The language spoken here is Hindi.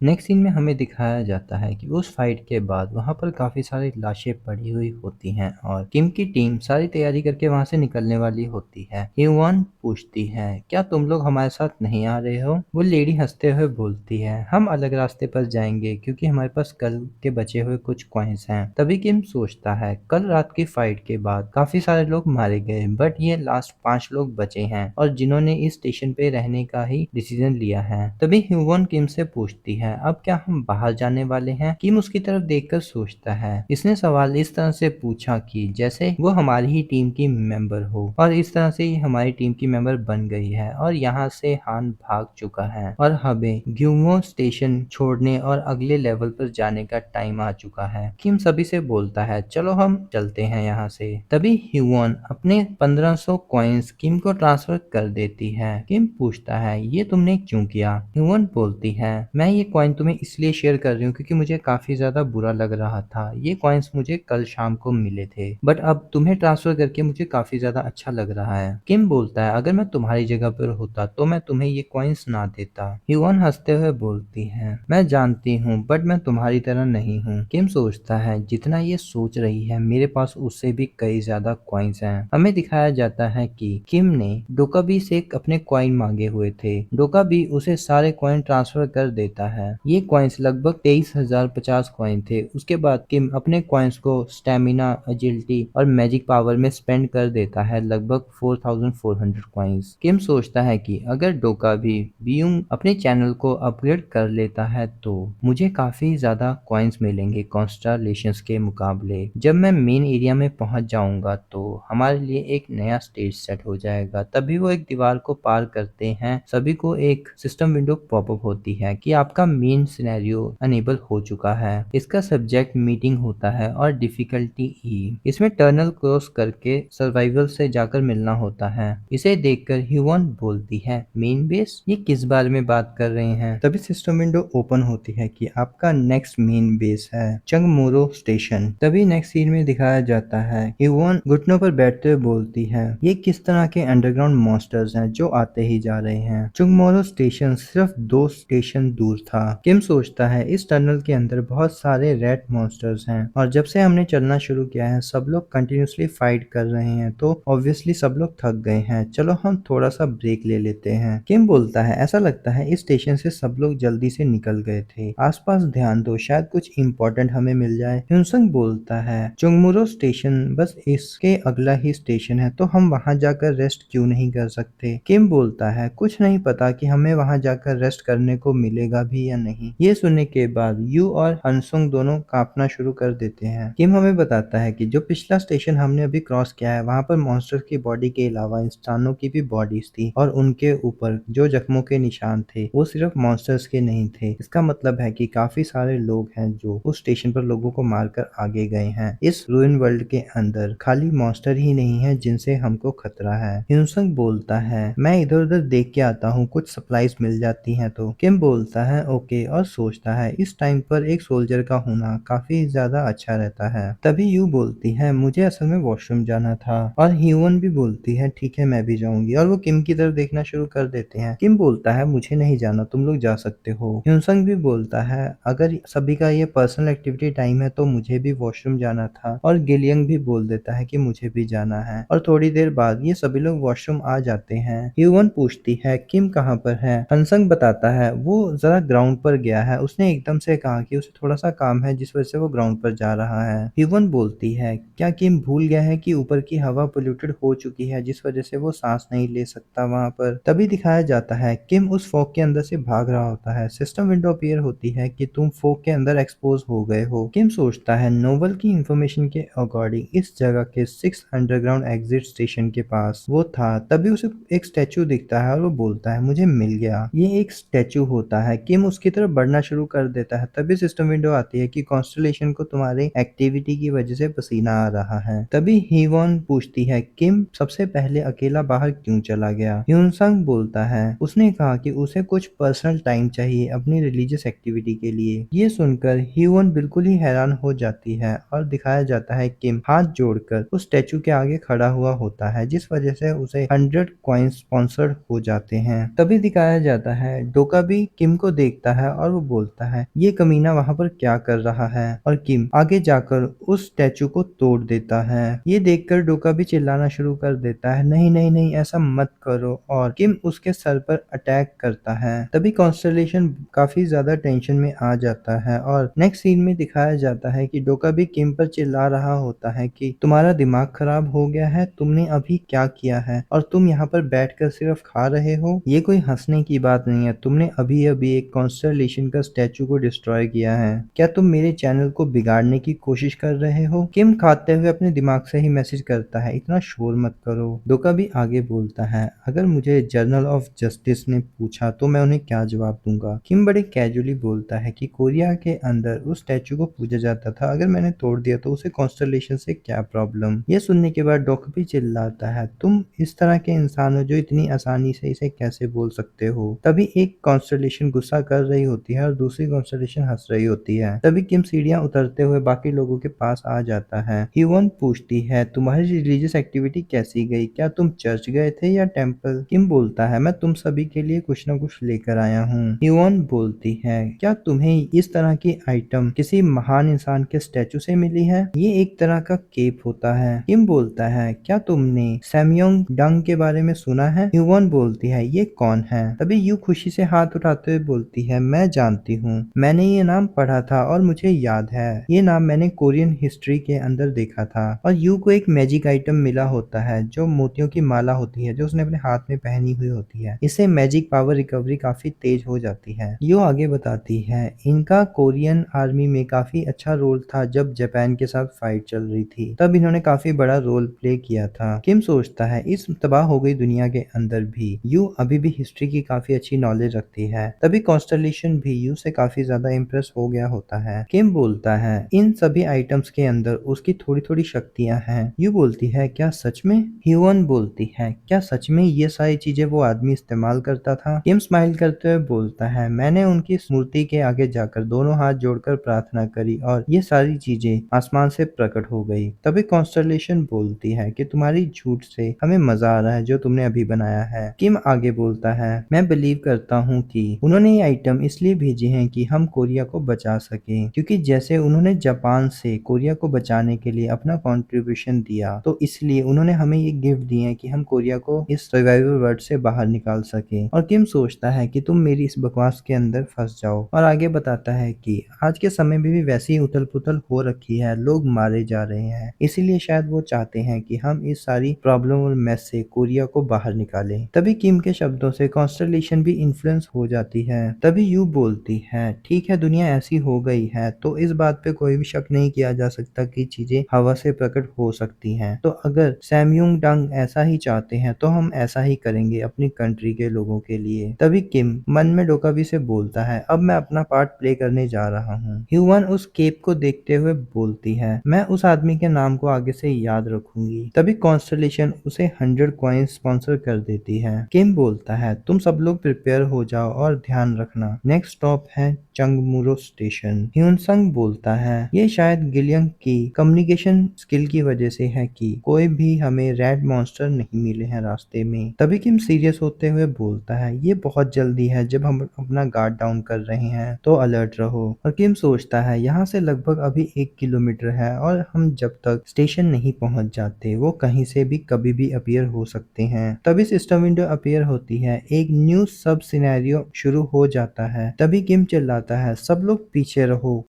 नेक्स्ट सीन में हमें दिखाया जाता है कि उस फाइट के बाद वहाँ पर काफ़ी सारी लाशें पड़ी हुई होती हैं और किम की टीम सारी तैयारी करके वहाँ से निकलने वाली होती है। ह्यूवन पूछती है, क्या तुम लोग हमारे साथ नहीं आ रहे हो? वो लेडी हंसते हुए बोलती है, हम अलग रास्ते पर जाएंगे क्योंकि हमारे पास कल के बचे हुए कुछ कॉइन्स हैं। तभी किम सोचता है, कल रात की फाइट के बाद काफ़ी सारे लोग मारे गए बट ये लास्ट 5 लोग बचे हैं और जिन्होंने इस स्टेशन पे रहने का ही डिसीजन लिया है। तभी ह्यूवन किम से पूछती है, अब क्या हम बाहर जाने वाले हैं? किम उसकी तरफ देखकर सोचता है, इसने सवाल इस तरह से पूछा कि जैसे वो हमारी ही टीम की मेंबर हो और इस तरह से ही हमारी टीम की मेंबर बन गई है और यहाँ से हान भाग चुका है और हमें ग्यूमो स्टेशन छोड़ने और अगले लेवल पर जाने का टाइम आ चुका है। किम सभी से बोलता है, चलो हम चलते हैं यहाँ से। तभी ह्यूवन अपने 1500 कॉइन्स किम को ट्रांसफर कर देती है। किम पूछता है, ये तुमने क्यों किया? ह्यूवन बोलती है, मैं ये कॉइन तुम्हें इसलिए शेयर कर रही हूँ क्योंकि मुझे काफी ज्यादा बुरा लग रहा था। ये कॉइन्स मुझे कल शाम को मिले थे बट अब तुम्हें ट्रांसफर करके मुझे काफी ज्यादा अच्छा लग रहा है। किम बोलता है, अगर मैं तुम्हारी जगह पर होता तो मैं तुम्हें ये कॉइन्स ना देता। ह्यूवन हंसते हुए बोलती है, मैं जानती हूँ बट मैं तुम्हारी तरह नहीं हूँ। किम सोचता है, जितना ये सोच रही है मेरे पास उससे भी कई ज्यादा कॉइन्स हैं। हमें दिखाया जाता है कि किम ने डोकाबी से अपने कॉइन मांगे हुए थे। डोकाबी उसे सारे कॉइन ट्रांसफर कर देता है। ये कॉइन्स लगभग 23,050 कॉइन थे। उसके बाद किम अपने कॉइन्स को स्टेमिना, एजिलिटी और मैजिक पावर में स्पेंड कर देता है, लगभग 4400 कॉइन्स। किम सोचता है कि अगर डोकाबी बीइंग अपने चैनल को अपग्रेड कर लेता है तो मुझे काफी ज्यादा कॉइन्स मिलेंगे कॉन्स्टलेशंस के मुकाबले। जब मैं मेन एरिया में पहुंच जाऊंगा तो हमारे लिए एक नया स्टेज सेट हो जाएगा। तभी वो एक दीवार को पार करते हैं। सभी को एक सिस्टम विंडो पॉपअप होती है कि आपका मेन सिनेरियो अनेबल हो चुका है। इसका सब्जेक्ट मीटिंग होता है और डिफिकल्टी ई। इसमें टनल क्रॉस करके सर्वाइवल से जाकर मिलना होता है। इसे देखकर ह्यूवन बोलती है, मेन बेस? ये किस बारे में बात कर रहे हैं? तभी सिस्टम विंडो ओपन होती है कि आपका नेक्स्ट मेन बेस है चंगमोरो स्टेशन। तभी नेक्स्ट सीन में दिखाया जाता है ह्यूवन घुटनों पर बैठते हुए बोलती है, ये किस तरह के अंडरग्राउंड मॉन्स्टर्स हैं जो आते ही जा रहे हैं? चंगमोरो स्टेशन सिर्फ 2 स्टेशन दूर था। किम सोचता है, इस टनल के अंदर बहुत सारे रेड मॉन्स्टर्स हैं और जब से हमने चलना शुरू किया है सब लोग कंटिन्यूसली फाइट कर रहे हैं तो ऑब्वियसली सब लोग थक गए हैं। चलो हम थोड़ा सा ब्रेक ले लेते हैं। किम बोलता है, ऐसा लगता है इस स्टेशन से सब लोग जल्दी से निकल गए थे। आसपास ध्यान दो, शायद कुछ इंपॉर्टेंट हमें मिल जाए। ह्यूनसंग बोलता है, चुंगमुरो स्टेशन बस इसके अगला ही स्टेशन है तो हम वहां जाकर रेस्ट क्यों नहीं कर सकते? किम बोलता है, कुछ नहीं पता कि हमें वहां जाकर रेस्ट करने को मिलेगा भी या नहीं। ये सुनने के बाद यू और हनसुंग दोनों कांपना शुरू कर देते हैं। किम हमें बताता है कि जो पिछला स्टेशन हमने अभी क्रॉस किया है वहां पर मॉन्स्टर्स की बॉडी के अलावा इंसानों की भी बॉडीज थी और उनके ऊपर जो जख्मों के निशान थे वो सिर्फ मॉन्स्टर्स के नहीं थे। इसका मतलब है कि काफी सारे लोग हैं जो उस स्टेशन पर लोगों को मारकर आगे गए हैं। इस रूइन वर्ल्ड के अंदर खाली मॉन्स्टर ही नहीं है जिनसे हमको खतरा है। ह्यूनसंग बोलता है, मैं इधर उधर देख के आता हूँ, कुछ सप्लाईज मिल जाती हैं तो। किम बोलता है ओके और सोचता है इस टाइम पर एक सोल्जर का होना काफी ज्यादा अच्छा रहता है। तभी यू बोलती है, मुझे असल में वॉशरूम जाना था और ह्यूवन भी बोलती है ठीक है मैं भी जाऊंगी और वो किम की तरफ देखना शुरू कर देते हैं। किम बोलता है, मुझे नहीं जाना, तुम लोग जा सकते हो। ह्यूनसंग भी बोलता है, अगर सभी का ये पर्सनल एक्टिविटी टाइम है तो मुझे भी वॉशरूम जाना था और गिलियंग भी बोल देता है कि मुझे भी जाना है और थोड़ी देर बाद ये सभी लोग वॉशरूम आ जाते हैं। ह्यूवन पूछती है, किम कहाँ पर है? हनसंग बताता है वो जरा ग्राउंड पर गया है, उसने एकदम से कहा कि उसे थोड़ा सा काम है जिस वजह से वो ग्राउंड पर जा रहा है। ह्यूवन बोलती है, क्या किम भूल गया है कि ऊपर की हवा पोल्यूटेड हो चुकी है जिस वजह से वो सांस नहीं ले सकता वहां पर? तभी दिखाया जाता है किम उस फॉग के अंदर से भाग रहा होता है। सिस्टम विंडो अपीयर होती है कि तुम फॉग के अंदर एक्सपोज हो गए हो। किम सोचता है, नोवेल की इंफॉर्मेशन के अकॉर्डिंग इस जगह के 6 अंडरग्राउंड एग्जिट स्टेशन के पास वो था। तभी उसे एक स्टैचू दिखता है और वो बोलता है, मुझे मिल गया। ये एक स्टैचू होता है। किम उसकी तरफ बढ़ना शुरू कर देता है। तभी सिस्टम विंडो आती है कि कॉन्स्टलेशन को तुम्हारी एक्टिविटी की वजह से पसीना आ रहा है। तभी हीवॉन पूछती है, किम सबसे पहले अकेला बाहर क्यों चला गया? ह्यूनसंग बोलता है, उसने कहा कि उसे कुछ पर्सनल टाइम चाहिए अपनी रिलीजियस एक्टिविटी के लिए। ये सुनकर ह्यूवन बिल्कुल ही हैरान हो जाती है और दिखाया जाता है किम हाथ जोड़कर उस स्टैचू के आगे खड़ा हुआ होता है जिस वजह से उसे 100 कॉइन्स स्पॉन्सर्ड हो जाते हैं। तभी दिखाया जाता है डोकाबी किम को देखता आता है और वो बोलता है ये कमीना वहाँ पर क्या कर रहा है, और किम आगे जाकर उस स्टैचू को तोड़ देता है। ये देखकर डोका भी चिल्लाना शुरू कर देता है, नहीं नहीं नहीं ऐसा मत करो, और किम उसके सर पर अटैक करता है। तभी कॉन्स्टेलेशन काफी ज्यादा टेंशन में आ जाता है और नेक्स्ट सीन में दिखाया जाता है कि डोका भी किम पर चिल्ला रहा होता है कि तुम्हारा दिमाग खराब हो गया है, तुमने अभी क्या किया है और तुम यहाँ पर बैठकर सिर्फ खा रहे हो, ये कोई हंसने की बात नहीं है, तुमने अभी अभी एक कॉन्स्टेलेशन का स्टैचू को डिस्ट्रॉय किया है, क्या तुम मेरे चैनल को बिगाड़ने की कोशिश कर रहे हो। किम खाते हुए अपने दिमाग से ही मैसेज करता है इतना शोर मत करो। डोका भी आगे बोलता है अगर मुझे जर्नल ऑफ जस्टिस ने पूछा तो मैं उन्हें क्या जवाब दूंगा। किम बड़े कैजुअली बोलता है कि कोरिया के अंदर उस स्टैचू को पूजा जाता था, अगर मैंने तोड़ दिया तो उसे कॉन्स्टेलेशन से क्या प्रॉब्लम। ये सुनने के बाद डोका भी चिल्लाता है तुम इस तरह के इंसान हो जो इतनी आसानी से इसे कैसे बोल सकते हो। तभी एक कॉन्स्टेलेशन गुस्सा कर रही होती है और दूसरी कॉन्स्टेलेशन हंस रही होती है। तभी किम सीढ़ियां उतरते हुए बाकी लोगों के पास आ जाता है। ह्यून पूछती है तुम्हारी रिलीजियस एक्टिविटी कैसी गई, क्या तुम चर्च गए थे या टेम्पल। किम बोलता है मैं तुम सभी के लिए कुछ न कुछ लेकर आया हूँ। ह्यून बोलती है क्या तुम्हें इस तरह की आइटम किसी महान इंसान के स्टैचू से मिली है, ये एक तरह का केप होता है। किम बोलता है क्या तुमने सैमयोंग डंग के बारे में सुना है। ह्यून बोलती है ये कौन है। तभी यू खुशी से हाथ उठाते हुए बोलती है मैं जानती हूँ, मैंने ये नाम पढ़ा था और मुझे याद है, ये नाम मैंने कोरियन हिस्ट्री के अंदर देखा था। और यू को एक मैजिक आइटम मिला होता है जो मोतियों की माला होती है जो उसने अपने हाथ में पहनी हुई होती है, इससे मैजिक पावर रिकवरी काफी तेज हो जाती है। यू आगे बताती है इनका कोरियन आर्मी में काफी अच्छा रोल था, जब जापान के साथ फाइट चल रही थी तब इन्होंने काफी बड़ा रोल प्ले किया था। किम सोचता है इस तबाह हो गई दुनिया के अंदर भी यू अभी भी हिस्ट्री की काफी अच्छी नॉलेज रखती है। तभी कॉन्स्टेलेशन भी यू से काफी ज्यादा इम्प्रेस हो गया होता है। किम बोलता है इन सभी आइटम्स के अंदर उसकी थोड़ी थोड़ी शक्तियां हैं। यू बोलती है क्या सच में। ह्यून बोलती है क्या सच में ये सारी चीजें वो आदमी इस्तेमाल करता था। किम स्माइल करते हुए बोलता है मैंने उनकी मूर्ति के आगे जाकर दोनों हाथ जोड़कर प्रार्थना करी और ये सारी चीजें आसमान से प्रकट हो गई। तभी कॉन्स्टेलेशन बोलती है कि तुम्हारी झूठ से हमें मजा आ रहा है जो तुमने अभी बनाया है। किम आगे बोलता है मैं बिलीव करता हूँ कि उन्होंने ये आइटम इसलिए भेजे हैं कि हम कोरिया को बचा सकें, क्योंकि जैसे उन्होंने जापान से कोरिया को बचाने के लिए अपना कंट्रीब्यूशन दिया तो इसलिए उन्होंने हमें ये गिफ्ट दिए हैं कि हम कोरिया को इस सर्वाइवल वर्ल्ड से बाहर निकाल सके। और किम सोचता है कि तुम मेरी इस बकवास के अंदर फंस जाओ, और आगे बताता है कि आज के समय में भी वैसी उथल पुथल हो रखी है, लोग मारे जा रहे हैं, इसीलिए शायद वो चाहते हैं कि हम इस सारी प्रॉब्लम और मेस से कोरिया को बाहर निकालें। तभी किम के शब्दों से कॉन्स्टेलेशन भी इन्फ्लुएंस हो जाती है। तभी यू बोलती है ठीक है दुनिया ऐसी हो गई है तो इस बात पे कोई भी शक नहीं किया जा सकता कि चीजें हवा से प्रकट हो सकती हैं, तो अगर सैमयुंग डंग ऐसा ही चाहते हैं तो हम ऐसा ही करेंगे अपनी कंट्री के लोगों के लिए। तभी किम मन में डोकाबी से बोलता है अब मैं अपना पार्ट प्ले करने जा रहा हूँ। ह्यूवन उस केप को देखते हुए बोलती है मैं उस आदमी के नाम को आगे से याद रखूंगी। तभी कॉन्स्टेलेशन उसे 100 कॉइन स्पॉन्सर कर देती है। किम बोलता है तुम सब लोग प्रिपेयर हो जाओ और ध्यान रखना नेक्स्ट स्टॉप है चंगमुरो स्टेशन। ह्यूनसंग बोलता है ये शायद गिलियंग की कम्युनिकेशन स्किल की वजह से है कि कोई भी हमें रेड मॉन्स्टर नहीं मिले हैं रास्ते में। तभी किम सीरियस होते हुए बोलता है ये बहुत जल्दी है, जब हम अपना गार्ड डाउन कर रहे हैं तो अलर्ट रहो। और किम सोचता है यहाँ से लगभग अभी 1 किलोमीटर है और हम जब तक स्टेशन नहीं पहुंच जाते वो कहीं से भी कभी भी अपीयर हो सकते हैं। तभी सिस्टम विंडो अपीयर होती है, एक न्यू सब सिनेरियो शुरू हो जाता है। तभी किम चिल्लाता है सब लोग पीछे रहो।